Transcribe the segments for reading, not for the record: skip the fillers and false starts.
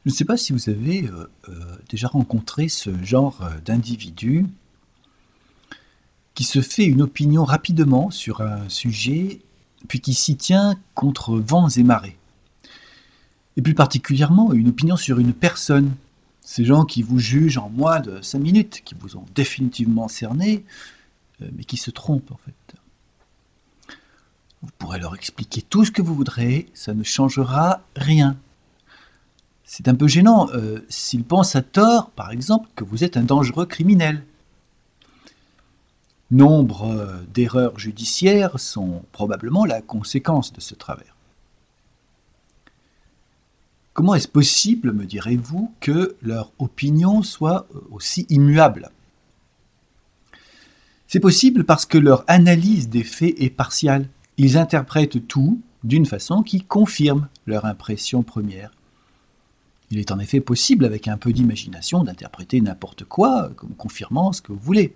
Je ne sais pas si vous avez déjà rencontré ce genre d'individu qui se fait une opinion rapidement sur un sujet, puis qui s'y tient contre vents et marées. Et plus particulièrement, une opinion sur une personne. Ces gens qui vous jugent en moins de 5 minutes, qui vous ont définitivement cerné, mais qui se trompent en fait. Vous pourrez leur expliquer tout ce que vous voudrez, ça ne changera rien. C'est un peu gênant s'ils pensent à tort, par exemple, que vous êtes un dangereux criminel. Nombre d'erreurs judiciaires sont probablement la conséquence de ce travers. Comment est-ce possible, me direz-vous, que leur opinion soit aussi immuable? C'est possible parce que leur analyse des faits est partiale. Ils interprètent tout d'une façon qui confirme leur impression première. Il est en effet possible, avec un peu d'imagination, d'interpréter n'importe quoi, comme confirmant ce que vous voulez.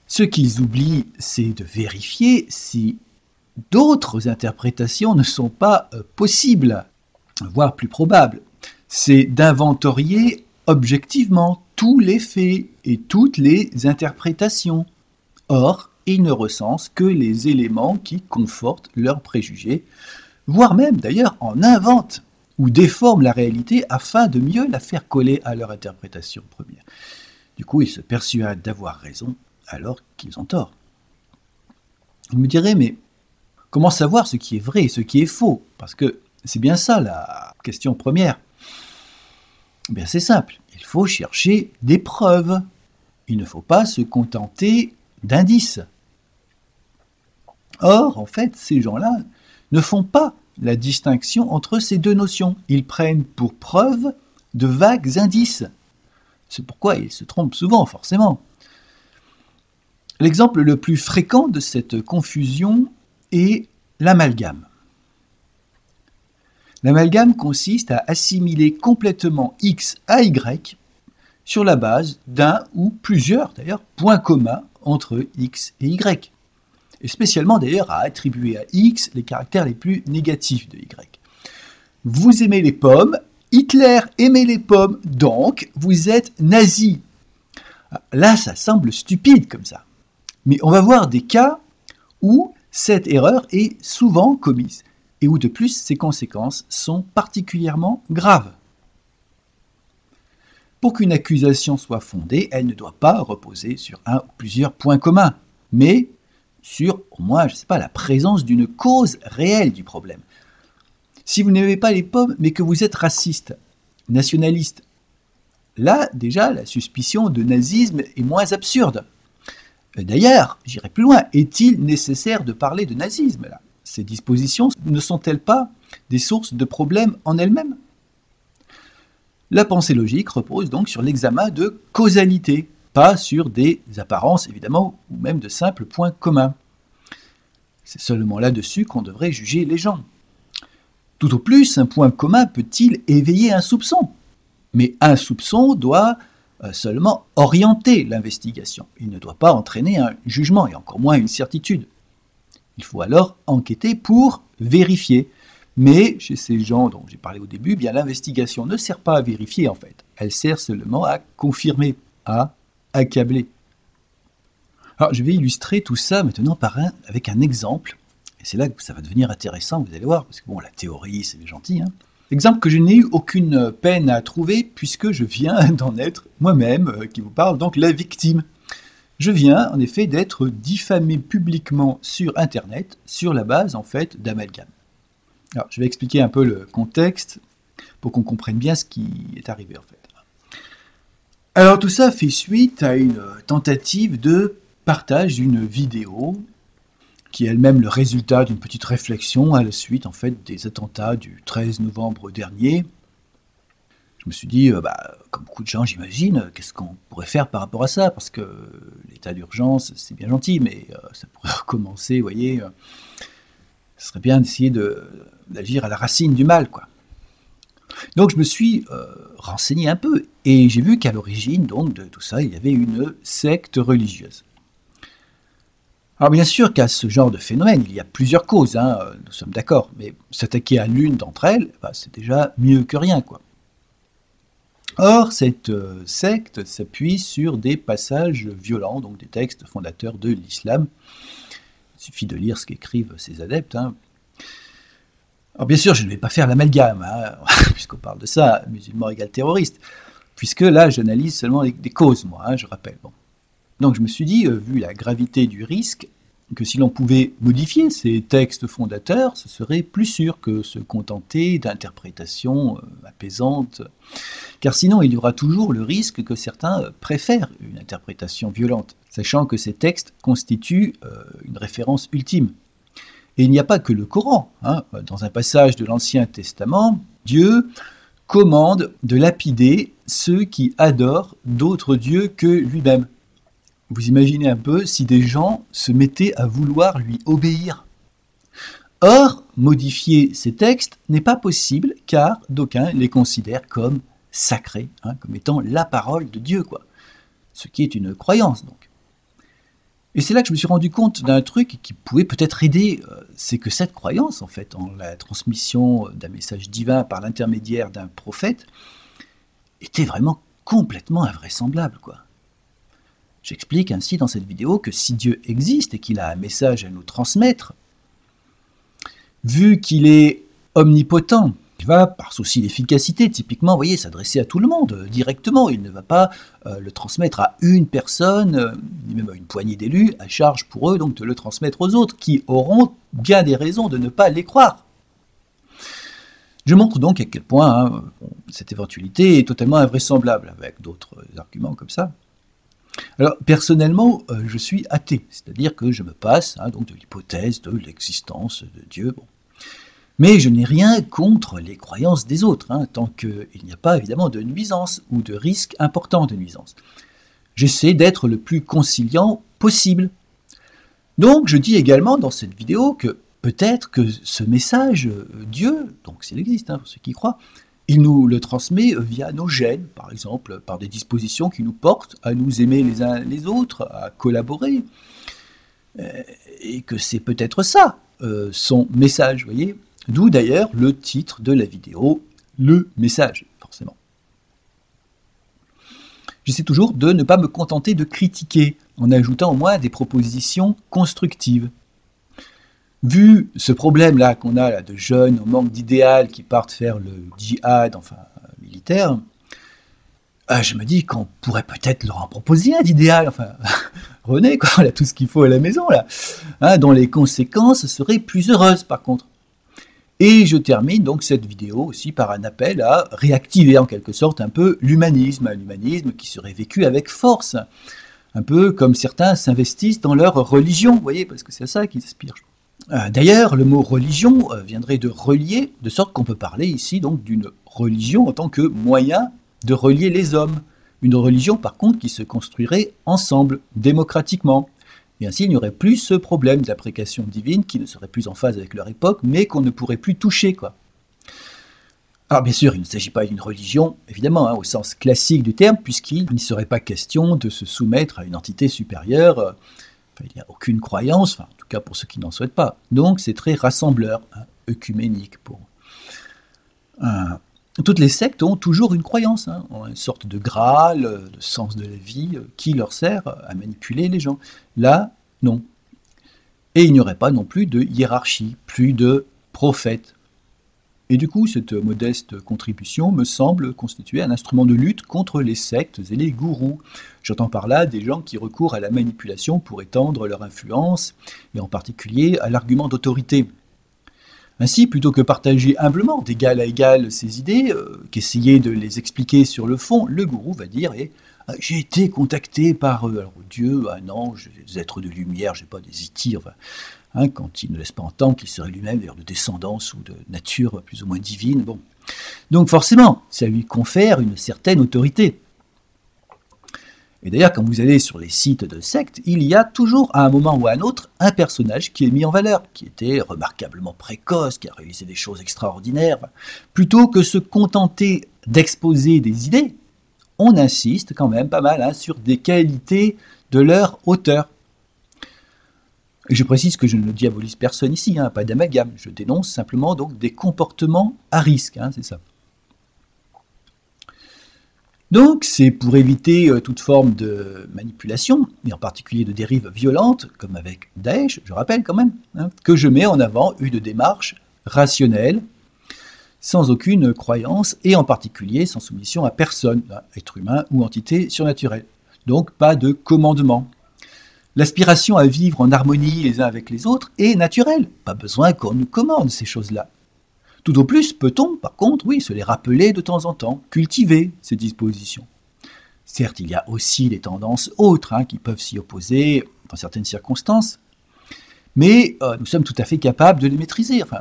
Ce qu'ils oublient, c'est de vérifier si d'autres interprétations ne sont pas possibles, voire plus probables. C'est d'inventorier objectivement tous les faits et toutes les interprétations. Or, ils ne recensent que les éléments qui confortent leurs préjugés, voire même d'ailleurs en inventent ou déforment la réalité afin de mieux la faire coller à leur interprétation première. Du coup, ils se persuadent d'avoir raison alors qu'ils ont tort. Vous me direz, mais comment savoir ce qui est vrai et ce qui est faux? Parce que c'est bien ça la question première. Bien, c'est simple, il faut chercher des preuves. Il ne faut pas se contenter d'indices. Or, en fait, ces gens-là ne font pas la distinction entre ces deux notions. Ils prennent pour preuve de vagues indices. C'est pourquoi ils se trompent souvent, forcément. L'exemple le plus fréquent de cette confusion est l'amalgame. L'amalgame consiste à assimiler complètement X à Y sur la base d'un ou plusieurs d'ailleurs points communs entre X et Y. Et spécialement d'ailleurs à attribuer à X les caractères les plus négatifs de Y. Vous aimez les pommes, Hitler aimait les pommes, donc vous êtes nazi. Là, ça semble stupide comme ça. Mais on va voir des cas où cette erreur est souvent commise et où de plus ses conséquences sont particulièrement graves. Pour qu'une accusation soit fondée, elle ne doit pas reposer sur un ou plusieurs points communs, mais sur, au moins, je ne sais pas, la présence d'une cause réelle du problème. Si vous n'aimez pas les pommes, mais que vous êtes raciste, nationaliste, là, déjà, la suspicion de nazisme est moins absurde. D'ailleurs, j'irai plus loin, est-il nécessaire de parler de nazisme là? Ces dispositions ne sont-elles pas des sources de problèmes en elles-mêmes? La pensée logique repose donc sur l'examen de causalité, pas sur des apparences évidemment, ou même de simples points communs. C'est seulement là-dessus qu'on devrait juger les gens. Tout au plus, un point commun peut-il éveiller un soupçon? Mais un soupçon doit seulement orienter l'investigation. Il ne doit pas entraîner un jugement, et encore moins une certitude. Il faut alors enquêter pour vérifier. Mais chez ces gens dont j'ai parlé au début, bien l'investigation ne sert pas à vérifier en fait. Elle sert seulement à confirmer, à accabler. Alors je vais illustrer tout ça maintenant avec un exemple. Et c'est là que ça va devenir intéressant, vous allez voir, parce que bon, la théorie c'est gentil, hein. Exemple que je n'ai eu aucune peine à trouver puisque je viens d'en être moi-même, qui vous parle, donc la victime. Je viens en effet d'être diffamé publiquement sur Internet sur la base en fait d'amalgame. Alors je vais expliquer un peu le contexte pour qu'on comprenne bien ce qui est arrivé en fait. Alors tout ça fait suite à une tentative de partage d'une vidéo qui est elle-même le résultat d'une petite réflexion à la suite en fait des attentats du 13 novembre dernier. Je me suis dit, comme beaucoup de gens j'imagine, qu'est-ce qu'on pourrait faire par rapport à ça? Parce que l'état d'urgence c'est bien gentil, mais ça pourrait recommencer, vous voyez. Ce serait bien d'essayer d'agir à la racine du mal, quoi. Donc je me suis renseigné un peu, et j'ai vu qu'à l'origine donc, de tout ça, il y avait une secte religieuse. Alors bien sûr qu'à ce genre de phénomène, il y a plusieurs causes, hein, nous sommes d'accord, mais s'attaquer à l'une d'entre elles, c'est déjà mieux que rien, quoi. Or, cette secte s'appuie sur des passages violents, donc des textes fondateurs de l'islam. Il suffit de lire ce qu'écrivent ses adeptes. Alors bien sûr, je ne vais pas faire l'amalgame, puisqu'on parle de ça, musulman égale terroriste, puisque là, j'analyse seulement des causes, moi, je rappelle. Bon. Donc je me suis dit, vu la gravité du risque, que si l'on pouvait modifier ces textes fondateurs, ce serait plus sûr que se contenter d'interprétations apaisantes, car sinon il y aura toujours le risque que certains préfèrent une interprétation violente, sachant que ces textes constituent une référence ultime. Et il n'y a pas que le Coran. Dans un passage de l'Ancien Testament, Dieu commande de lapider ceux qui adorent d'autres dieux que lui-même. Vous imaginez un peu si des gens se mettaient à vouloir lui obéir. Or, modifier ces textes n'est pas possible car d'aucuns les considèrent comme sacrés, comme étant la parole de Dieu, quoi. Ce qui est une croyance, donc. Et c'est là que je me suis rendu compte d'un truc qui pouvait peut-être aider, c'est que cette croyance, en fait, en la transmission d'un message divin par l'intermédiaire d'un prophète, était vraiment complètement invraisemblable, quoi. J'explique ainsi dans cette vidéo que si Dieu existe et qu'il a un message à nous transmettre, vu qu'il est omnipotent, il va, par souci d'efficacité, typiquement, vous voyez, s'adresser à tout le monde directement. Il ne va pas le transmettre à une personne, ni même à une poignée d'élus, à charge pour eux donc de le transmettre aux autres, qui auront bien des raisons de ne pas les croire. Je montre donc à quel point cette éventualité est totalement invraisemblable, avec d'autres arguments comme ça. Alors, personnellement, je suis athée, c'est-à-dire que je me passe donc de l'hypothèse de l'existence de Dieu. Bon. Mais je n'ai rien contre les croyances des autres, tant qu'il n'y a pas évidemment de nuisance ou de risque important de nuisance. J'essaie d'être le plus conciliant possible. Donc, je dis également dans cette vidéo que peut-être que ce message, Dieu, donc s'il existe, pour ceux qui croient, il nous le transmet via nos gènes, par exemple, par des dispositions qui nous portent à nous aimer les uns les autres, à collaborer. Et que c'est peut-être ça, son message, vous voyez. D'où d'ailleurs le titre de la vidéo, le message, forcément. J'essaie toujours de ne pas me contenter de critiquer, en ajoutant au moins des propositions constructives. Vu ce problème-là qu'on a là, de jeunes au manque d'idéal qui partent faire le djihad, enfin militaire, je me dis qu'on pourrait peut-être leur en proposer un d'idéal, enfin René, quoi, on a tout ce qu'il faut à la maison là, dont les conséquences seraient plus heureuses par contre. Et je termine donc cette vidéo aussi par un appel à réactiver en quelque sorte un peu l'humanisme qui serait vécu avec force, un peu comme certains s'investissent dans leur religion, vous voyez, parce que c'est à ça qu'ils aspirent. D'ailleurs, le mot religion viendrait de relier, de sorte qu'on peut parler ici donc d'une religion en tant que moyen de relier les hommes. Une religion par contre qui se construirait ensemble, démocratiquement. Et ainsi il n'y aurait plus ce problème d'imprécation divine qui ne serait plus en phase avec leur époque, mais qu'on ne pourrait plus toucher, quoi. Alors bien sûr, il ne s'agit pas d'une religion, évidemment, au sens classique du terme, puisqu'il ne serait pas question de se soumettre à une entité supérieure. Il n'y a aucune croyance, en tout cas pour ceux qui n'en souhaitent pas. Donc c'est très rassembleur, œcuménique. Toutes les sectes ont toujours une croyance, ont une sorte de graal, de sens de la vie, qui leur sert à manipuler les gens. Là, non. Et il n'y aurait pas non plus de hiérarchie, plus de prophètes. Et du coup, cette modeste contribution me semble constituer un instrument de lutte contre les sectes et les gourous. J'entends par là des gens qui recourent à la manipulation pour étendre leur influence, et en particulier à l'argument d'autorité. Ainsi, plutôt que partager humblement d'égal à égal ses idées, qu'essayer de les expliquer sur le fond, le gourou va dire « j'ai été contacté par Dieu, un ange, des êtres de lumière, je sais pas, des itis, enfin... » quand il ne laisse pas entendre qu'il serait lui-même de descendance ou de nature plus ou moins divine. Bon. Donc forcément, ça lui confère une certaine autorité. Et d'ailleurs, quand vous allez sur les sites de sectes, il y a toujours à un moment ou à un autre un personnage qui est mis en valeur, qui était remarquablement précoce, qui a réalisé des choses extraordinaires. Plutôt que se contenter d'exposer des idées, on insiste quand même pas mal sur des qualités de leur auteur. Et je précise que je ne diabolise personne ici, pas d'amalgame. Je dénonce simplement donc des comportements à risque, c'est ça. Donc, c'est pour éviter toute forme de manipulation, et en particulier de dérives violentes, comme avec Daesh, je rappelle quand même, hein, que je mets en avant une démarche rationnelle, sans aucune croyance, et en particulier sans soumission à personne, être humain ou entité surnaturelle. Donc, pas de commandement. L'aspiration à vivre en harmonie les uns avec les autres est naturelle, pas besoin qu'on nous commande ces choses-là. Tout au plus peut-on, par contre, oui, se les rappeler de temps en temps, cultiver ces dispositions. Certes, il y a aussi des tendances autres qui peuvent s'y opposer dans certaines circonstances, mais nous sommes tout à fait capables de les maîtriser. Enfin,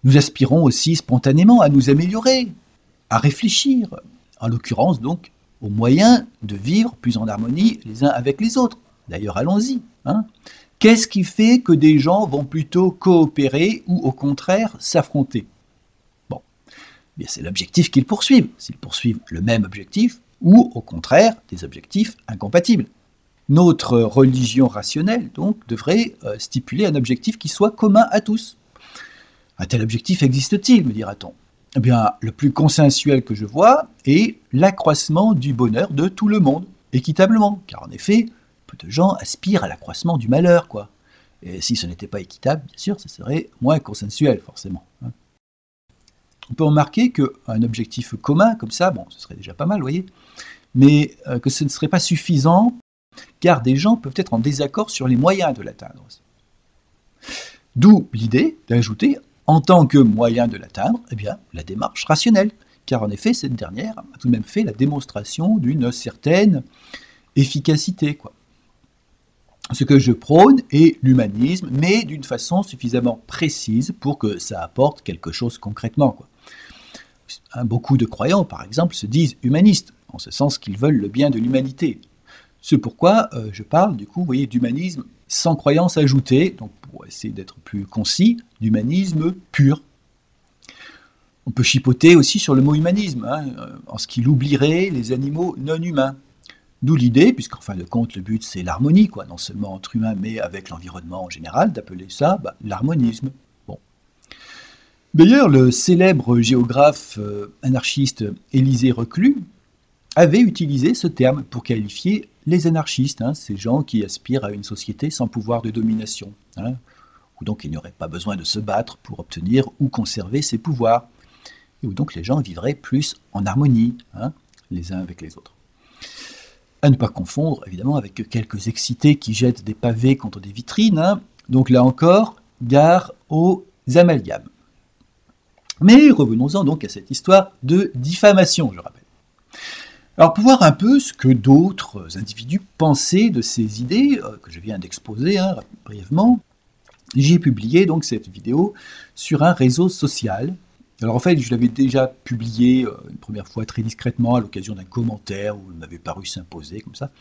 nous aspirons aussi spontanément à nous améliorer, à réfléchir, en l'occurrence donc aux moyens de vivre plus en harmonie les uns avec les autres. D'ailleurs, allons-y. Qu'est-ce qui fait que des gens vont plutôt coopérer ou au contraire s'affronter? Bon, bien c'est l'objectif qu'ils poursuivent. S'ils poursuivent le même objectif ou au contraire des objectifs incompatibles. Notre religion rationnelle donc devrait stipuler un objectif qui soit commun à tous. Un tel objectif existe-t-il, me dira-t-on? Eh bien, le plus consensuel que je vois est l'accroissement du bonheur de tout le monde, équitablement, car en effet, peu de gens aspirent à l'accroissement du malheur, quoi. Et si ce n'était pas équitable, bien sûr, ce serait moins consensuel, forcément. On peut remarquer qu'un objectif commun, comme ça, bon, ce serait déjà pas mal, vous voyez, mais que ce ne serait pas suffisant, car des gens peuvent être en désaccord sur les moyens de l'atteindre. D'où l'idée d'ajouter, en tant que moyen de l'atteindre, eh bien, la démarche rationnelle, car en effet, cette dernière a tout de même fait la démonstration d'une certaine efficacité, quoi. Ce que je prône est l'humanisme, mais d'une façon suffisamment précise pour que ça apporte quelque chose concrètement, quoi. Beaucoup de croyants, par exemple, se disent humanistes, en ce sens qu'ils veulent le bien de l'humanité. C'est pourquoi je parle, du coup, vous voyez, d'humanisme sans croyance ajoutée, donc pour essayer d'être plus concis, d'humanisme pur. On peut chipoter aussi sur le mot humanisme, en ce qu'il oublierait les animaux non humains. D'où l'idée, puisqu'en fin de compte le but c'est l'harmonie, quoi, non seulement entre humains mais avec l'environnement en général, d'appeler ça l'harmonisme. Bon. D'ailleurs, le célèbre géographe anarchiste Élisée Reclus avait utilisé ce terme pour qualifier les anarchistes, ces gens qui aspirent à une société sans pouvoir de domination, où donc il n'y aurait pas besoin de se battre pour obtenir ou conserver ses pouvoirs, et où donc les gens vivraient plus en harmonie, les uns avec les autres. À ne pas confondre, évidemment, avec quelques excités qui jettent des pavés contre des vitrines. Donc là encore, gare aux amalgames. Mais revenons-en donc à cette histoire de diffamation, je rappelle. Alors pour voir un peu ce que d'autres individus pensaient de ces idées que je viens d'exposer brièvement, j'ai publié donc cette vidéo sur un réseau social. Alors en fait, je l'avais déjà publié une première fois très discrètement à l'occasion d'un commentaire où il m'avait paru s'imposer comme ça.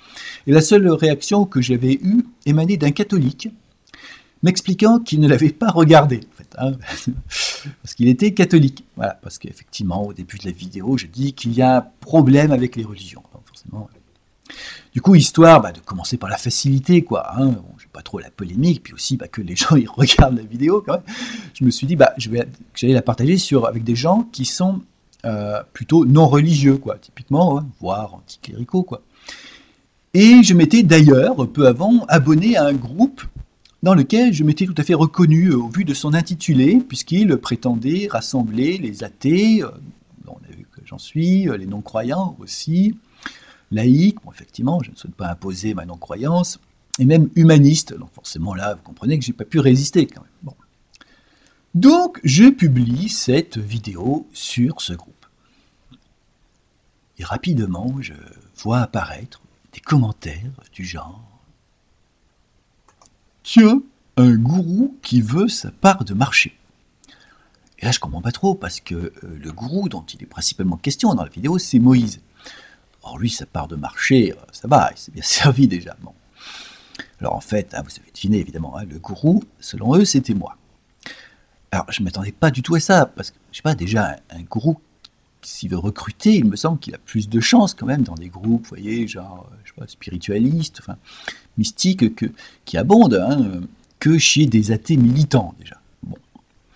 Et la seule réaction que j'avais eue émanait d'un catholique m'expliquant qu'il ne l'avait pas regardé, en fait, parce qu'il était catholique. Voilà, parce qu'effectivement, au début de la vidéo, je dis qu'il y a un problème avec les religions. Donc forcément, du coup, histoire de commencer par la facilité, quoi. Bon, je n'ai pas trop la polémique, puis aussi que les gens ils regardent la vidéo quand même. Je me suis dit j'allais la partager avec des gens qui sont plutôt non religieux, quoi, typiquement, voire anticléricaux, quoi. Et je m'étais d'ailleurs, peu avant, abonné à un groupe dans lequel je m'étais tout à fait reconnu au vu de son intitulé, puisqu'il prétendait rassembler les athées, on a vu que j'en suis, les non-croyants aussi, laïque, bon, effectivement, je ne souhaite pas imposer ma non-croyance, et même humaniste, donc forcément là, vous comprenez que je n'ai pas pu résister quand même. Bon. Donc, je publie cette vidéo sur ce groupe. Et rapidement, je vois apparaître des commentaires du genre « Tiens, un gourou qui veut sa part de marché ». Et là, je ne comprends pas trop, parce que le gourou dont il est principalement question dans la vidéo, c'est Moïse. Or lui, sa part de marché, ça va, il s'est bien servi déjà. Bon. Alors en fait, vous avez deviné évidemment, le gourou, selon eux, c'était moi. Alors je ne m'attendais pas du tout à ça, parce que, je sais pas, déjà, un gourou, s'il veut recruter, il me semble qu'il a plus de chance quand même dans des groupes, vous voyez, genre, je sais pas, spiritualistes, enfin, mystiques, qui abondent, que chez des athées militants, déjà. Bon.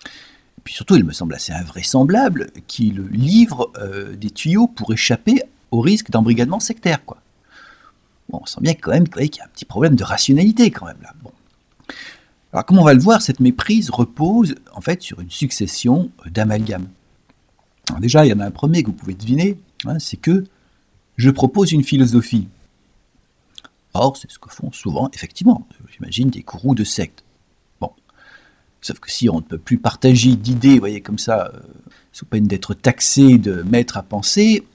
Et puis surtout, il me semble assez invraisemblable qu'il livre des tuyaux pour échapper au risque d'embrigadement sectaire, quoi. Bon, on sent bien quand même qu'il y a un petit problème de rationalité quand même là. Bon. Alors comme on va le voir, cette méprise repose en fait sur une succession d'amalgames. Alors déjà, il y en a un premier que vous pouvez deviner, hein, c'est que je propose une philosophie. Or, c'est ce que font souvent, effectivement, j'imagine, des gourous de sectes. Bon, sauf que si on ne peut plus partager d'idées, vous voyez, comme ça, sous peine d'être taxé de maître à penser,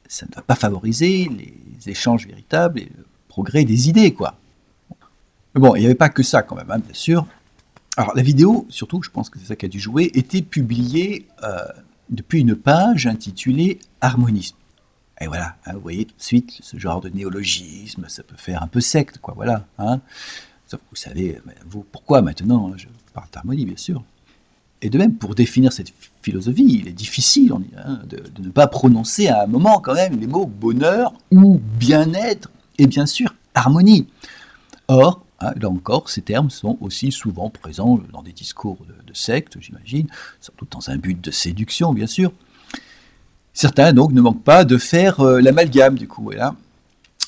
ça ne va pas favoriser les échanges véritables et le progrès des idées, quoi. Mais bon, il n'y avait pas que ça quand même, hein, bien sûr. Alors la vidéo, surtout, je pense que c'est ça qui a dû jouer, était publiée depuis une page intitulée Harmonisme. Et voilà, hein, vous voyez tout de suite, ce genre de néologisme, ça peut faire un peu secte, quoi, voilà. Hein. Sauf que vous savez, vous, pourquoi maintenant, hein, je parle d'harmonie, bien sûr. Et de même, pour définir cette philosophie, il est difficile de ne pas prononcer à un moment quand même les mots bonheur ou bien-être, et bien sûr, harmonie. Or, hein, là encore, ces termes sont aussi souvent présents dans des discours de sectes, j'imagine, surtout dans un but de séduction, bien sûr. Certains, donc, ne manquent pas de faire l'amalgame, du coup, et là,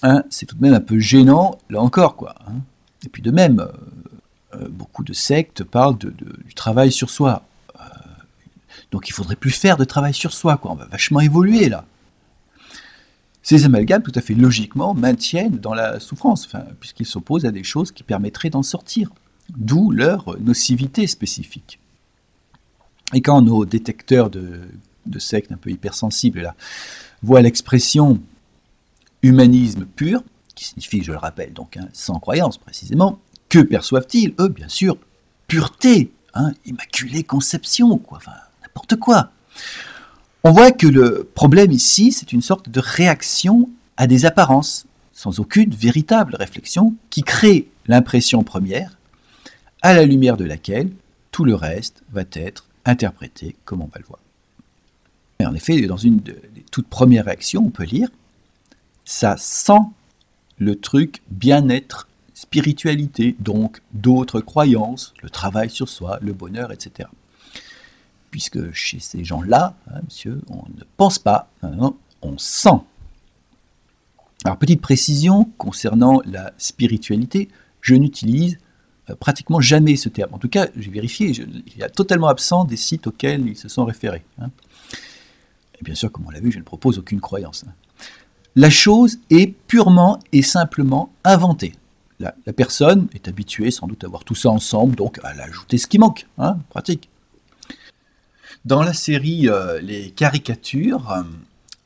hein, c'est tout de même un peu gênant, là encore, quoi. Hein. Et puis de même, beaucoup de sectes parlent du travail sur soi. Donc il ne faudrait plus faire de travail sur soi, quoi. On va vachement évoluer, là. Ces amalgames, tout à fait logiquement, maintiennent dans la souffrance, puisqu'ils s'opposent à des choses qui permettraient d'en sortir, d'où leur nocivité spécifique. Et quand nos détecteurs de sectes un peu hypersensibles là, voient l'expression humanisme pur, qui signifie, je le rappelle, donc sans croyance précisément, que perçoivent-ils? Eux, bien sûr, pureté, hein, immaculée conception, quoi, enfin, n'importe quoi. On voit que le problème ici, c'est une sorte de réaction à des apparences, sans aucune véritable réflexion, qui crée l'impression première, à la lumière de laquelle tout le reste va être interprété comme on va le voir. Et en effet, dans une des toutes premières réactions, on peut lire « ça sent le truc bien-être, spiritualité, donc d'autres croyances, le travail sur soi, le bonheur, etc. » Puisque chez ces gens-là, hein, monsieur, on ne pense pas, non, on sent. Alors, petite précision concernant la spiritualité, je n'utilise pratiquement jamais ce terme. En tout cas, j'ai vérifié, il est totalement absent des sites auxquels ils se sont référés. Hein. Et bien sûr, comme on l'a vu, je ne propose aucune croyance. Hein. La chose est purement et simplement inventée. La personne est habituée sans doute à voir tout ça ensemble, donc à l'ajouter ce qui manque, hein, pratique. Dans la série Les caricatures,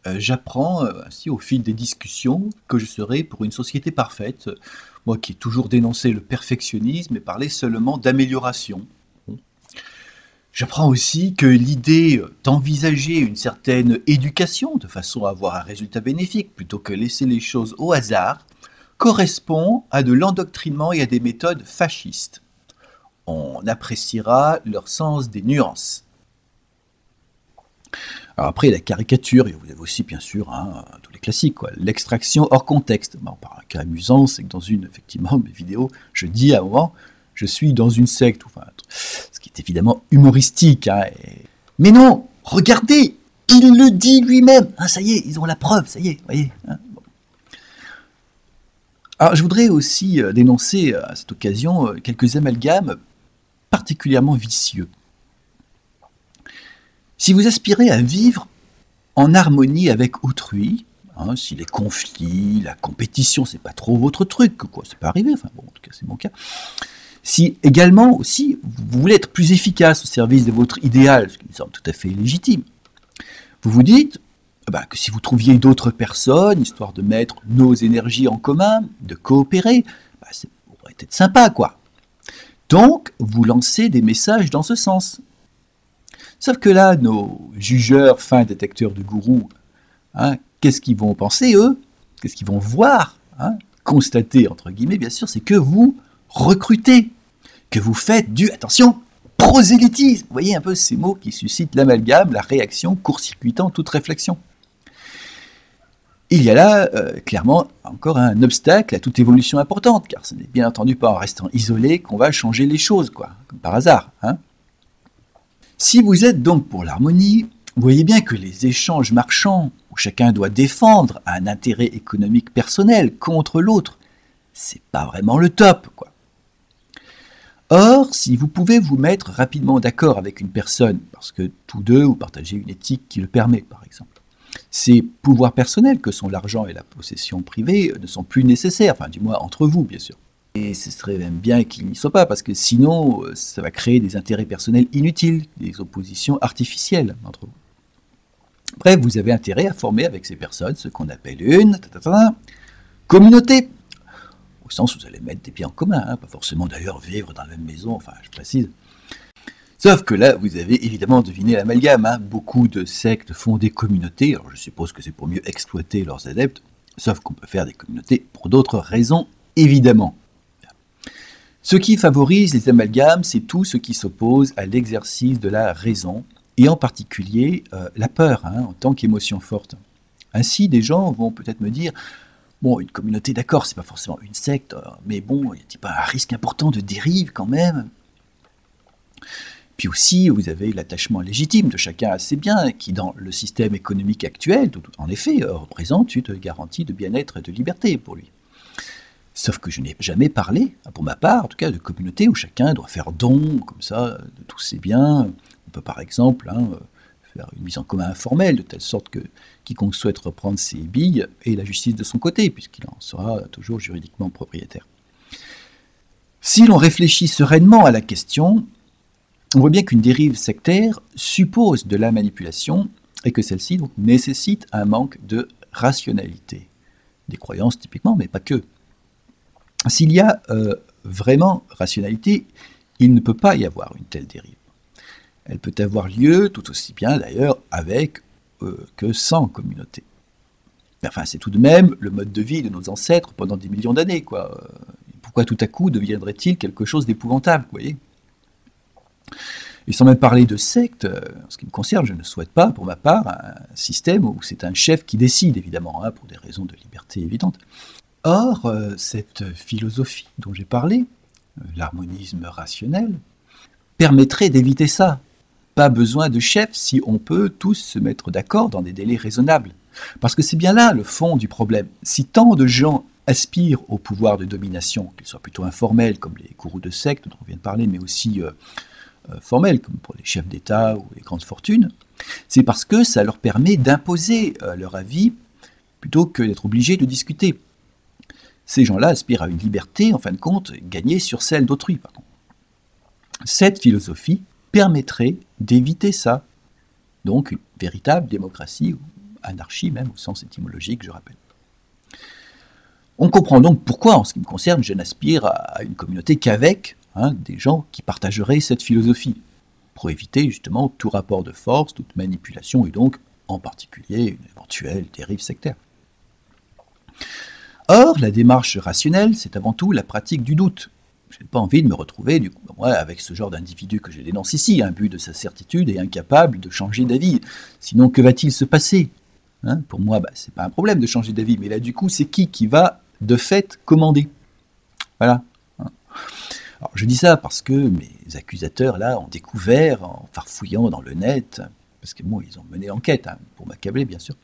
j'apprends ainsi au fil des discussions que je serai pour une société parfaite, moi qui ai toujours dénoncé le perfectionnisme et parlé seulement d'amélioration. J'apprends aussi que l'idée d'envisager une certaine éducation de façon à avoir un résultat bénéfique plutôt que laisser les choses au hasard correspond à de l'endoctrinement et à des méthodes fascistes. On appréciera leur sens des nuances. Alors après, la caricature, et vous avez aussi bien sûr tous les classiques, l'extraction hors contexte. Bon, par un cas amusant, c'est que dans effectivement, mes vidéos, je dis à un moment, je suis dans une secte, enfin, ce qui est évidemment humoristique. Hein, mais non, regardez, il le dit lui-même. Hein, ça y est, ils ont la preuve, ça y est, voyez. Hein, bon. Alors je voudrais aussi dénoncer à cette occasion quelques amalgames particulièrement vicieux. Si vous aspirez à vivre en harmonie avec autrui, hein, si les conflits, la compétition, c'est pas trop votre truc, quoi, c'est pas arrivé, enfin bon, en tout cas c'est mon cas. Si également aussi vous voulez être plus efficace au service de votre idéal, ce qui me semble tout à fait légitime, vous vous dites que si vous trouviez d'autres personnes, histoire de mettre nos énergies en commun, de coopérer, ça pourrait être sympa, quoi. Donc vous lancez des messages dans ce sens. Sauf que là, nos jugeurs, fins détecteurs de gourous, hein, qu'est-ce qu'ils vont penser, eux? Qu'est-ce qu'ils vont voir, hein, constater, entre guillemets, bien sûr, c'est que vous recrutez, que vous faites du, attention, prosélytisme. Vous voyez un peu ces mots qui suscitent l'amalgame, la réaction, court-circuitant toute réflexion. Il y a là, clairement, encore un obstacle à toute évolution importante, car ce n'est bien entendu pas en restant isolé qu'on va changer les choses, quoi, comme par hasard, hein. Si vous êtes donc pour l'harmonie, Vous voyez bien que les échanges marchands, où chacun doit défendre un intérêt économique personnel contre l'autre, c'est pas vraiment le top, quoi. Or, si vous pouvez vous mettre rapidement d'accord avec une personne, parce que tous deux vous partagez une éthique qui le permet, par exemple, ces pouvoirs personnels que sont l'argent et la possession privée ne sont plus nécessaires, enfin du moins entre vous, bien sûr. Et ce serait même bien qu'il n'y soit pas, parce que sinon, ça va créer des intérêts personnels inutiles, des oppositions artificielles entre vous. Bref, vous avez intérêt à former avec ces personnes ce qu'on appelle une communauté, au sens où vous allez mettre des biens en commun, hein, pas forcément d'ailleurs vivre dans la même maison, enfin je précise. Sauf que là, vous avez évidemment deviné l'amalgame, hein. Beaucoup de sectes font des communautés, alors je suppose que c'est pour mieux exploiter leurs adeptes, sauf qu'on peut faire des communautés pour d'autres raisons, évidemment. Ce qui favorise les amalgames, c'est tout ce qui s'oppose à l'exercice de la raison, et en particulier la peur, hein, en tant qu'émotion forte. Ainsi, des gens vont peut-être me dire « Bon, une communauté, d'accord, c'est pas forcément une secte, mais bon, il n'y a pas un risque important de dérive quand même ?» Puis aussi, vous avez l'attachement légitime de chacun à ses biens, qui dans le système économique actuel, en effet, représente une garantie de bien-être et de liberté pour lui. Sauf que je n'ai jamais parlé, pour ma part, en tout cas, de communauté où chacun doit faire don, comme ça, de tous ses biens. On peut par exemple faire une mise en commun informelle, de telle sorte que quiconque souhaite reprendre ses billes ait la justice de son côté, puisqu'il en sera toujours juridiquement propriétaire. Si l'on réfléchit sereinement à la question, on voit bien qu'une dérive sectaire suppose de la manipulation et que celle-ci donc nécessite un manque de rationalité. Des croyances typiquement, mais pas que. S'il y a vraiment rationalité, il ne peut pas y avoir une telle dérive. Elle peut avoir lieu tout aussi bien d'ailleurs avec que sans communauté. Enfin, c'est tout de même le mode de vie de nos ancêtres pendant des millions d'années, quoi. Pourquoi tout à coup deviendrait-il quelque chose d'épouvantable, vous voyez ? Et sans même parler de secte, en ce qui me concerne, je ne souhaite pas, pour ma part, un système où c'est un chef qui décide, évidemment, hein, pour des raisons de liberté évidentes. Or, cette philosophie dont j'ai parlé, l'harmonisme rationnel, permettrait d'éviter ça. Pas besoin de chef si on peut tous se mettre d'accord dans des délais raisonnables. Parce que c'est bien là le fond du problème. Si tant de gens aspirent au pouvoir de domination, qu'ils soient plutôt informels, comme les gourous de secte dont on vient de parler, mais aussi formels, comme pour les chefs d'État ou les grandes fortunes, c'est parce que ça leur permet d'imposer leur avis plutôt que d'être obligés de discuter. Ces gens-là aspirent à une liberté, en fin de compte, gagnée sur celle d'autrui. Pardon. Cette philosophie permettrait d'éviter ça. Donc une véritable démocratie, ou anarchie même, au sens étymologique, je rappelle. On comprend donc pourquoi, en ce qui me concerne, je n'aspire à une communauté qu'avec des gens qui partageraient cette philosophie, pour éviter justement tout rapport de force, toute manipulation, et donc, en particulier, une éventuelle dérive sectaire. Or, la démarche rationnelle, c'est avant tout la pratique du doute. Je n'ai pas envie de me retrouver, du coup, moi, avec ce genre d'individu que je dénonce ici, imbu de sa certitude et incapable de changer d'avis. Sinon, que va-t-il se passer ? Pour moi, c'est pas un problème de changer d'avis, mais là, du coup, c'est qui va, de fait, commander ? Voilà. Alors, je dis ça parce que mes accusateurs, là, ont découvert, en farfouillant dans le net, parce que bon, ils ont mené l'enquête, pour m'accabler, bien sûr,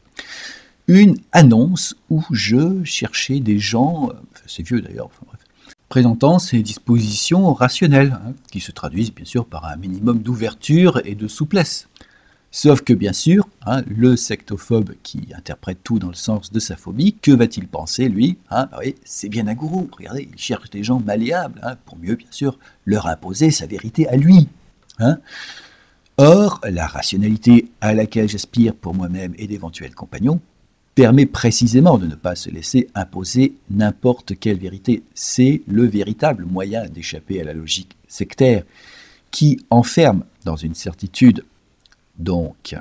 une annonce où je cherchais des gens, c'est vieux d'ailleurs, enfin bref, présentant ces dispositions rationnelles, qui se traduisent bien sûr par un minimum d'ouverture et de souplesse. Sauf que bien sûr, le sectophobe qui interprète tout dans le sens de sa phobie, que va-t-il penser lui ? Oui, c'est bien un gourou, regardez, il cherche des gens malléables, pour mieux bien sûr leur imposer sa vérité à lui. Or, la rationalité à laquelle j'aspire pour moi-même et d'éventuels compagnons, permet précisément de ne pas se laisser imposer n'importe quelle vérité. C'est le véritable moyen d'échapper à la logique sectaire, qui enferme dans une certitude, donc.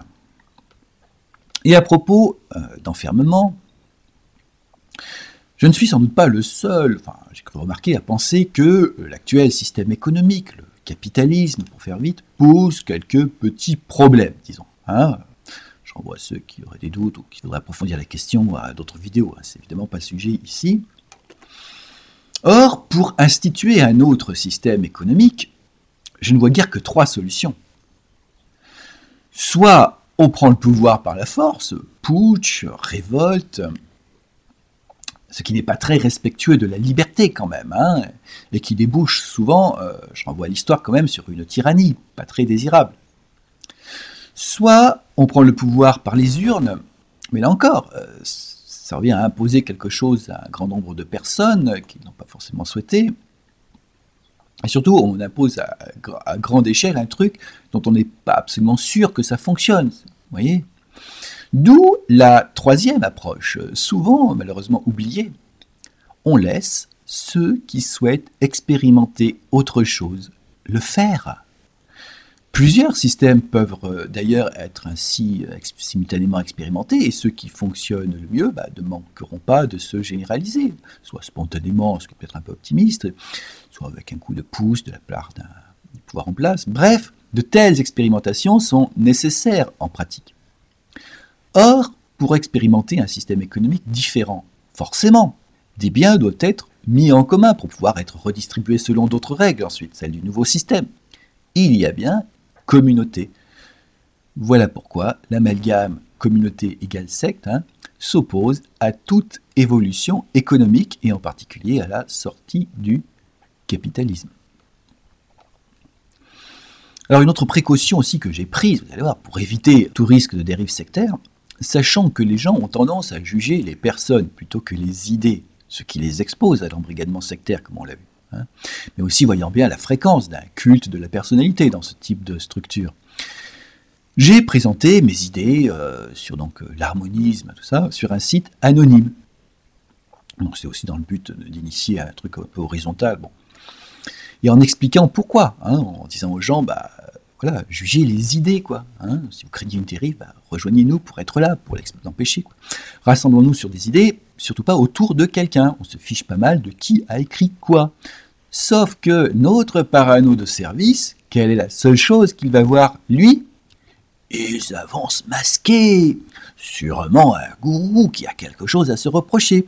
Et à propos d'enfermement, je ne suis sans doute pas le seul, j'ai cru remarquer, à penser que l'actuel système économique, le capitalisme, pour faire vite, pose quelques petits problèmes, disons. Je renvoie à ceux qui auraient des doutes ou qui voudraient approfondir la question à d'autres vidéos, c'est évidemment pas le sujet ici. Or, pour instituer un autre système économique, je ne vois guère que 3 solutions. Soit on prend le pouvoir par la force, putsch, révolte, ce qui n'est pas très respectueux de la liberté quand même, hein, et qui débouche souvent, je renvoie à l'histoire quand même, sur une tyrannie, pas très désirable. Soit on prend le pouvoir par les urnes, mais là encore, ça revient à imposer quelque chose à un grand nombre de personnes qui n'ont pas forcément souhaité. Et surtout, on impose à grande échelle un truc dont on n'est pas absolument sûr que ça fonctionne. Vous voyez ? D'où la troisième approche, souvent malheureusement oubliée. On laisse ceux qui souhaitent expérimenter autre chose le faire. Plusieurs systèmes peuvent d'ailleurs être ainsi simultanément expérimentés, et ceux qui fonctionnent le mieux ne manqueront pas de se généraliser, soit spontanément, ce qui peut être un peu optimiste, soit avec un coup de pouce de la part d'un pouvoir en place. Bref, de telles expérimentations sont nécessaires en pratique. Or, pour expérimenter un système économique différent, forcément, des biens doivent être mis en commun pour pouvoir être redistribués selon d'autres règles, ensuite celles du nouveau système. Il y a bien communauté. Voilà pourquoi l'amalgame communauté égale secte s'oppose à toute évolution économique et en particulier à la sortie du capitalisme. Alors une autre précaution aussi que j'ai prise, vous allez voir, pour éviter tout risque de dérive sectaire, sachant que les gens ont tendance à juger les personnes plutôt que les idées, ce qui les expose à l'embrigadement sectaire comme on l'a vu. Mais aussi voyant bien la fréquence d'un culte de la personnalité dans ce type de structure. J'ai présenté mes idées sur l'harmonisme, tout ça, sur un site anonyme. Donc c'est aussi dans le but d'initier un truc un peu horizontal. Bon. Et en expliquant pourquoi, en disant aux gens, voilà, jugez les idées, quoi. Si vous craignez une dérive, rejoignez-nous pour être là, pour l'empêcher. Rassemblons-nous sur des idées, surtout pas autour de quelqu'un. On se fiche pas mal de qui a écrit quoi. Sauf que notre parano de service, quelle est la seule chose qu'il va voir, lui ? Ils avancent masqués. Sûrement un gourou qui a quelque chose à se reprocher.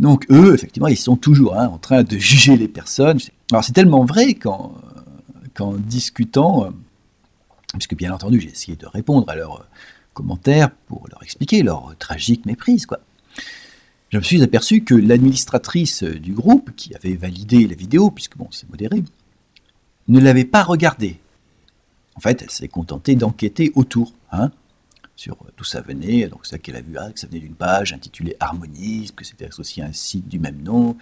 Donc eux, effectivement, ils sont toujours en train de juger les personnes. Alors c'est tellement vrai qu'en discutant, puisque bien entendu j'ai essayé de répondre à leurs commentaires pour leur expliquer leur tragique méprise, quoi. Je me suis aperçu que l'administratrice du groupe, qui avait validé la vidéo, puisque c'est modéré, ne l'avait pas regardée. En fait, elle s'est contentée d'enquêter autour, sur d'où ça venait. Donc ça qu'elle a vu, que ça venait d'une page intitulée Harmonisme, que c'était associé à un site du même nom,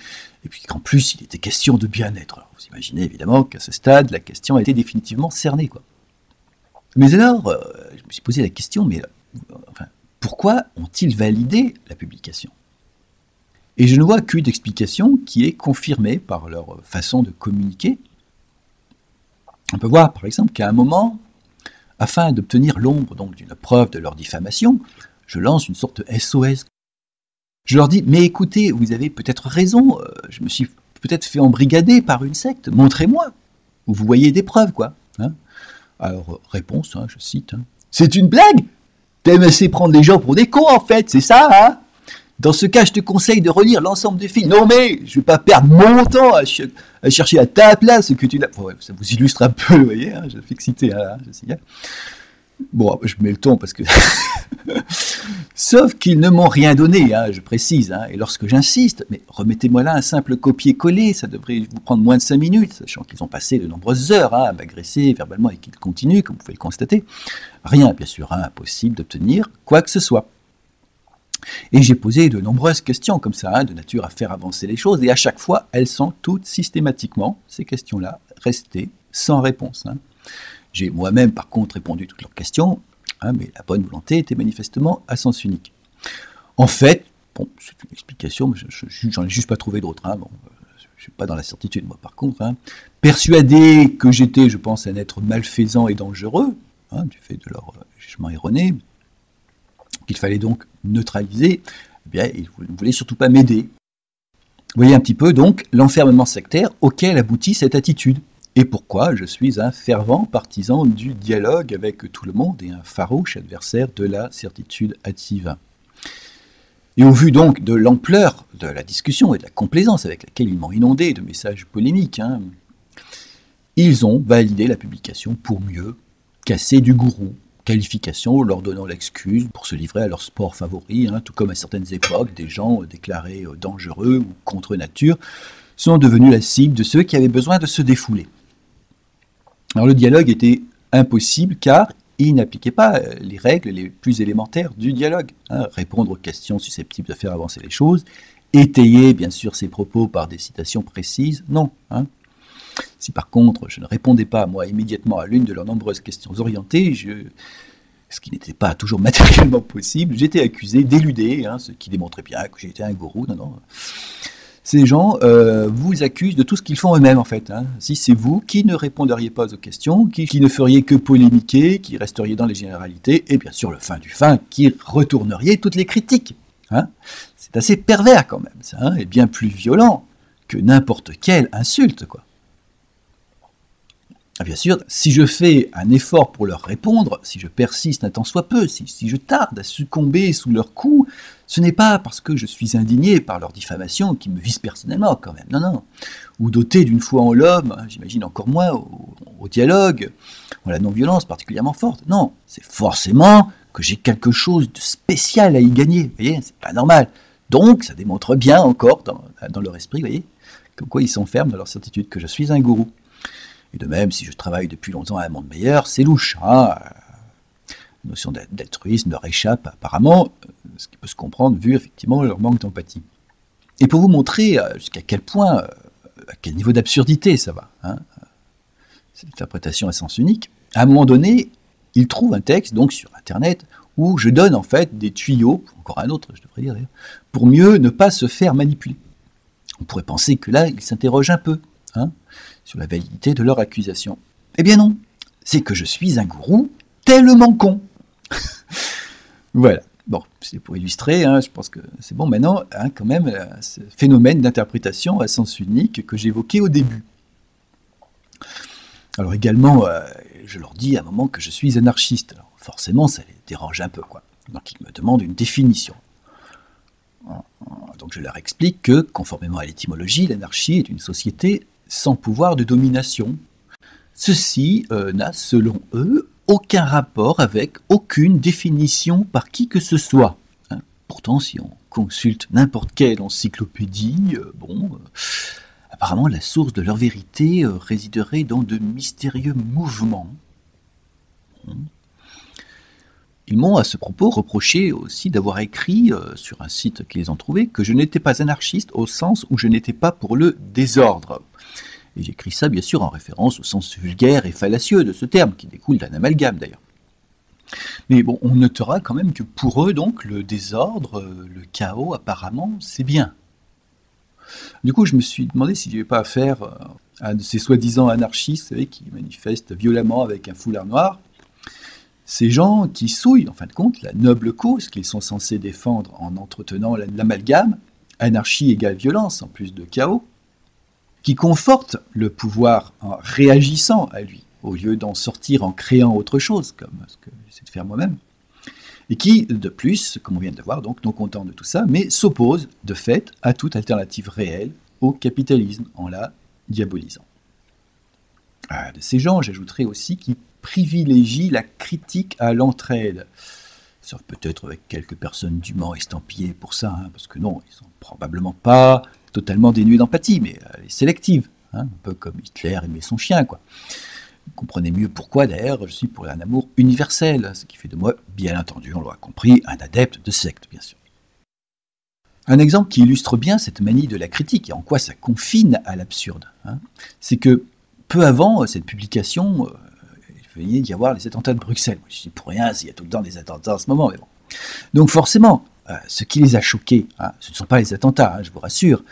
et puis qu'en plus il était question de bien-être. Alors vous imaginez évidemment qu'à ce stade, la question a été définitivement cernée, quoi. Mais alors, je me suis posé la question, pourquoi ont-ils validé la publication ? Et je ne vois qu'une explication qui est confirmée par leur façon de communiquer. On peut voir par exemple qu'à un moment, afin d'obtenir l'ombre d'une preuve de leur diffamation, je lance une sorte de SOS. Je leur dis, mais écoutez, vous avez peut-être raison, je me suis peut-être fait embrigader par une secte, montrez-moi, où vous voyez des preuves, quoi. Alors, réponse, je cite, c'est une blague ? T'aimes assez prendre les gens pour des cons, en fait, c'est ça, Dans ce cas, je te conseille de relire l'ensemble des films. Non mais, je vais pas perdre mon temps à chercher à ta place ce que tu l'as. Ça vous illustre un peu, vous voyez, je fais que citer, Jessica. Bon, je mets le ton parce que... Sauf qu'ils ne m'ont rien donné, je précise. Et lorsque j'insiste, mais remettez-moi là un simple copier-coller, ça devrait vous prendre moins de 5 minutes, sachant qu'ils ont passé de nombreuses heures à m'agresser verbalement et qu'ils continuent, comme vous pouvez le constater. Rien, bien sûr, impossible d'obtenir quoi que ce soit. Et j'ai posé de nombreuses questions comme ça, de nature à faire avancer les choses, et à chaque fois, elles sont toutes systématiquement, ces questions-là, restées sans réponse. J'ai moi-même, par contre, répondu toutes leurs questions, mais la bonne volonté était manifestement à sens unique. En fait, c'est une explication, mais j'en ai juste pas trouvé d'autre. Je ne suis pas dans la certitude, moi, par contre. Persuadé que j'étais, je pense, un être malfaisant et dangereux, du fait de leur jugement erroné, qu'il fallait donc neutraliser, ils ne voulaient surtout pas m'aider. Vous voyez un petit peu donc l'enfermement sectaire auquel aboutit cette attitude, et pourquoi je suis un fervent partisan du dialogue avec tout le monde et un farouche adversaire de la certitude hâtive. Et au vu donc de l'ampleur de la discussion et de la complaisance avec laquelle ils m'ont inondé de messages polémiques, ils ont validé la publication pour mieux casser du gourou, qualification, leur donnant l'excuse pour se livrer à leur sport favori, tout comme à certaines époques, des gens déclarés dangereux ou contre nature sont devenus la cible de ceux qui avaient besoin de se défouler. Alors le dialogue était impossible car il n'appliquait pas les règles les plus élémentaires du dialogue. Répondre aux questions susceptibles de faire avancer les choses, étayer bien sûr ses propos par des citations précises, non. Si par contre je ne répondais pas moi immédiatement à l'une de leurs nombreuses questions orientées, ce qui n'était pas toujours matériellement possible, j'étais accusé d'éluder, ce qui démontrait bien que j'étais un gourou. Non. Ces gens vous accusent de tout ce qu'ils font eux-mêmes en fait. Si c'est vous qui ne répondriez pas aux questions, qui ne feriez que polémiquer, qui resteriez dans les généralités, et bien sûr le fin du fin, qui retourneriez toutes les critiques. C'est assez pervers quand même, ça, et bien plus violent que n'importe quelle insulte, quoi. Bien sûr, si je fais un effort pour leur répondre, si je persiste un tant soit peu, si je tarde à succomber sous leur coup, ce n'est pas parce que je suis indigné par leur diffamation qui me vise personnellement quand même, non. Ou doté d'une foi en l'homme, j'imagine encore moins au dialogue, ou à la non-violence particulièrement forte. Non, c'est forcément que j'ai quelque chose de spécial à y gagner, vous voyez, c'est pas normal. Donc, ça démontre bien encore dans leur esprit, vous voyez, comme quoi ils s'enferment dans leur certitude que je suis un gourou. Et de même, si je travaille depuis longtemps à un monde meilleur, c'est louche. La notion d'altruisme leur échappe apparemment, ce qui peut se comprendre vu effectivement leur manque d'empathie. Et pour vous montrer jusqu'à quel point, à quel niveau d'absurdité ça va, cette interprétation à sens unique, à un moment donné, ils trouvent un texte, donc sur Internet, où je donne en fait des tuyaux, encore un autre je devrais dire d'ailleurs, pour mieux ne pas se faire manipuler. On pourrait penser que là, ils s'interrogent un peu, sur la validité de leur accusation. Eh bien non, c'est que je suis un gourou tellement con. Voilà. Bon, c'est pour illustrer, je pense que c'est bon maintenant, quand même, ce phénomène d'interprétation à sens unique que j'évoquais au début. Alors également, je leur dis à un moment que je suis anarchiste. Alors forcément, ça les dérange un peu, quoi. Donc ils me demandent une définition. Donc je leur explique que, conformément à l'étymologie, l'anarchie est une société sans pouvoir de domination. Ceci n'a, selon eux, aucun rapport avec aucune définition par qui que ce soit. Pourtant, si on consulte n'importe quelle encyclopédie, apparemment la source de leur vérité résiderait dans de mystérieux mouvements. Ils m'ont à ce propos reproché aussi d'avoir écrit sur un site qu'ils ont trouvé que je n'étais pas anarchiste au sens où je n'étais pas pour le désordre. Et j'écris ça bien sûr en référence au sens vulgaire et fallacieux de ce terme, qui découle d'un amalgame d'ailleurs. Mais bon, on notera quand même que pour eux, donc, le désordre, le chaos, apparemment, c'est bien. Du coup, je me suis demandé s'il n'y avait pas affaire à un de ces soi-disant anarchistes, vous savez, qui manifestent violemment avec un foulard noir. Ces gens qui souillent, en fin de compte, la noble cause qu'ils sont censés défendre en entretenant l'amalgame, anarchie égale violence, en plus de chaos, qui confortent le pouvoir en réagissant à lui, au lieu d'en sortir en créant autre chose, comme ce que j'essaie de faire moi-même, et qui, de plus, comme on vient de le voir, donc non content de tout ça, mais s'oppose, de fait, à toute alternative réelle au capitalisme, en la diabolisant. De ces gens, j'ajouterais aussi qui privilégient la critique à l'entraide, sauf peut-être avec quelques personnes dûment estampillées pour ça, parce que non, ils sont probablement pas totalement dénués d'empathie, mais elle est sélective, un peu comme Hitler aimait son chien, quoi. Vous comprenez mieux pourquoi, d'ailleurs, je suis pour un amour universel, ce qui fait de moi, bien entendu, on l'aura compris, un adepte de secte, bien sûr. Un exemple qui illustre bien cette manie de la critique et en quoi ça confine à l'absurde, c'est que peu avant cette publication, il venait d'y avoir les attentats de Bruxelles. Je dis pour rien, il y a tout le temps des attentats en ce moment, mais bon. Donc forcément, ce qui les a choqués, ce ne sont pas les attentats, je vous rassure.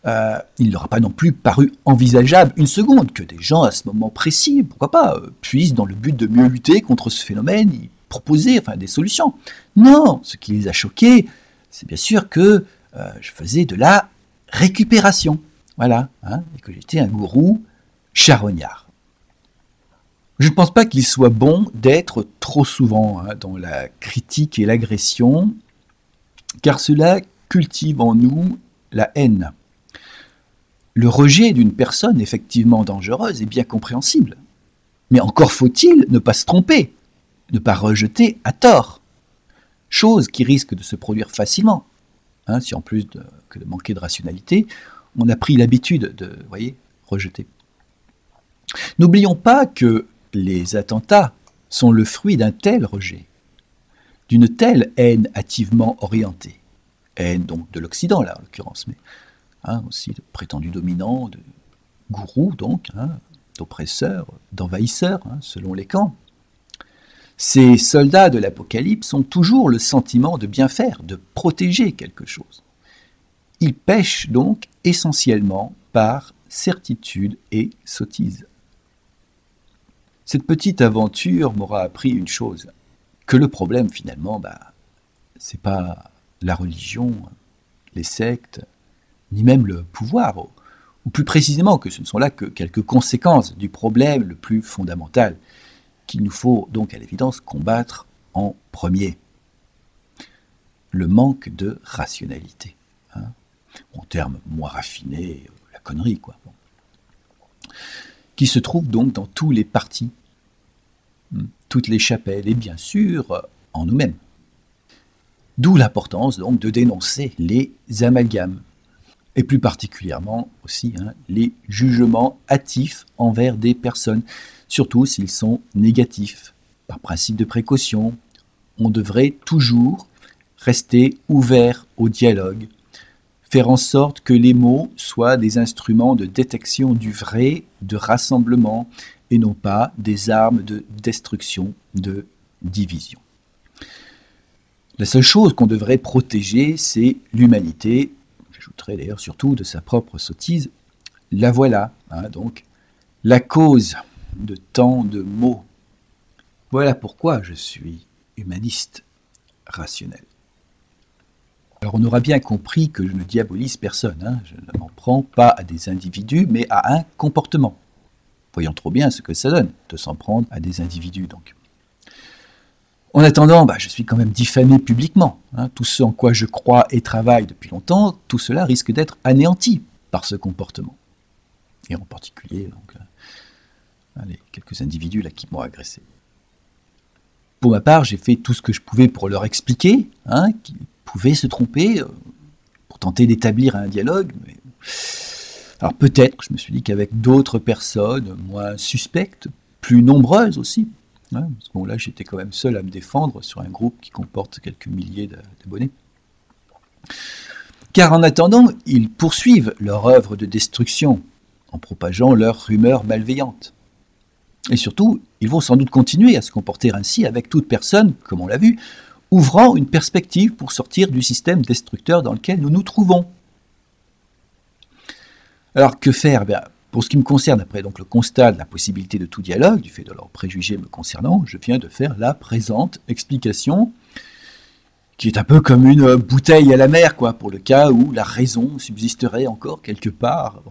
Il ne leur a pas non plus paru envisageable une seconde que des gens à ce moment précis, pourquoi pas, puissent, dans le but de mieux lutter contre ce phénomène, y proposer des solutions. Non, ce qui les a choqués, c'est bien sûr que je faisais de la récupération, voilà, et que j'étais un gourou charognard. Je ne pense pas qu'il soit bon d'être trop souvent dans la critique et l'agression, car cela cultive en nous la haine. Le rejet d'une personne effectivement dangereuse est bien compréhensible. Mais encore faut-il ne pas se tromper. ne pas rejeter à tort, chose qui risque de se produire facilement, hein, si en plus que de manquer de rationalité, on a pris l'habitude de, rejeter. N'oublions pas que les attentats sont le fruit d'un tel rejet, d'une telle haine hâtivement orientée, haine donc de l'Occident là en l'occurrence, mais aussi de prétendus dominants, de gourous donc, d'oppresseurs, d'envahisseurs, selon les camps. Ces soldats de l'Apocalypse ont toujours le sentiment de bien faire, de protéger quelque chose. Ils pêchent donc essentiellement par certitude et sottise. Cette petite aventure m'aura appris une chose, que le problème finalement, c'est pas la religion, les sectes, ni même le pouvoir, ou plus précisément que ce ne sont là que quelques conséquences du problème le plus fondamental, qu'il nous faut donc à l'évidence combattre en premier. Le manque de rationalité. En termes moins raffinés, la connerie, quoi. Qui se trouve donc dans tous les partis, toutes les chapelles, et bien sûr en nous-mêmes. D'où l'importance donc de dénoncer les amalgames, et plus particulièrement aussi les jugements hâtifs envers des personnes, surtout s'ils sont négatifs. Par principe de précaution, on devrait toujours rester ouvert au dialogue, faire en sorte que les mots soient des instruments de détection du vrai, de rassemblement, et non pas des armes de destruction, de division. La seule chose qu'on devrait protéger, c'est l'humanité, j'ajouterais d'ailleurs surtout de sa propre sottise, la voilà, donc la cause de tant de maux. Voilà pourquoi je suis humaniste rationnel. Alors on aura bien compris que je ne diabolise personne, je ne m'en prends pas à des individus, mais à un comportement. Voyons trop bien ce que ça donne, de s'en prendre à des individus donc. En attendant, je suis quand même diffamé publiquement. Tout ce en quoi je crois et travaille depuis longtemps, tout cela risque d'être anéanti par ce comportement. Et en particulier, donc, les quelques individus là qui m'ont agressé. Pour ma part, j'ai fait tout ce que je pouvais pour leur expliquer qu'ils pouvaient se tromper, pour tenter d'établir un dialogue. Mais... Alors peut-être, je me suis dit qu'avec d'autres personnes moins suspectes, plus nombreuses aussi, parce que là j'étais quand même seul à me défendre sur un groupe qui comporte quelques milliers d'abonnés. Car en attendant, ils poursuivent leur œuvre de destruction en propageant leurs rumeurs malveillantes. Et surtout, ils vont sans doute continuer à se comporter ainsi avec toute personne, comme on l'a vu, ouvrant une perspective pour sortir du système destructeur dans lequel nous nous trouvons. Alors que faire ? Pour ce qui me concerne, après donc le constat de la possibilité de tout dialogue, du fait de leurs préjugés me concernant, je viens de faire la présente explication, qui est un peu comme une bouteille à la mer, pour le cas où la raison subsisterait encore quelque part.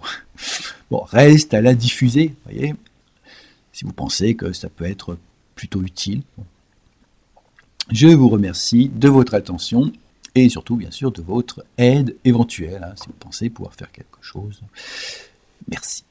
Bon, reste à la diffuser, voyez, si vous pensez que ça peut être plutôt utile. Je vous remercie de votre attention et surtout, bien sûr, de votre aide éventuelle, si vous pensez pouvoir faire quelque chose. Merci.